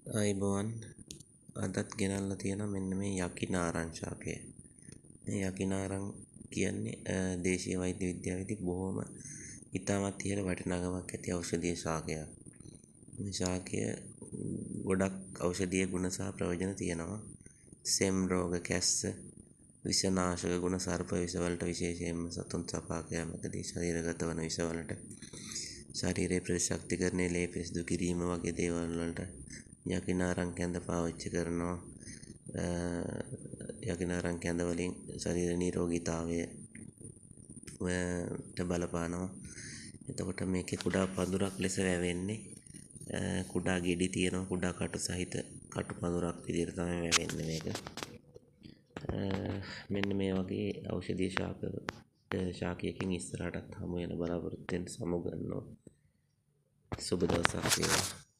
අයිබෝන් අදත් ගෙනල්ලා තියෙනවා මෙන්න මේ යකිනාරං ශාකය. මේ යකිනාරං කියන්නේ දේශීය වෛද්‍ය විද්‍යාවේදී බොහොම ඉතාමත් ඉහළ වටිනාකමක් ඇති ඖෂධීය ශාකයක්. මේ ශාකය ගොඩක් ඖෂධීය ගුණ සහ ප්‍රයෝජන තියෙනවා. සෙම් රෝග, කැස්ස, විෂනාශක ගුණ, සර්ප විෂ වලට, විශේෂයෙන්ම සතුන් සපා කෑමකදී ශරීරගත වන විෂ වලට, ශරීරයේ ප්‍රතිශක්තිකරණය, ලේ පිරිසිදු කිරීම වගේ දේවල් වලට යකිනාරං කැඳ පාවිච්චි කරනවා. යකිනාරං කැඳ වලින් ශරීර නිරෝගීතාවයට බලපානවා. එතකොට මේකේ කුඩා පඳුරක් ලෙස වැවෙන්නේ. කුඩා ගෙඩි තියෙනවා, කුඩා කටු සහිත කටු පඳුරක් විදිහට තමයි වැවෙන්නේ මේක. මෙන්න මේ වගේ ඖෂධීය ශාකයකින් ඉස්සරහටත් හමු වෙන බලාපොරොත්තු වෙන සමුගන්නවා. සුබ දවසක් වේවා.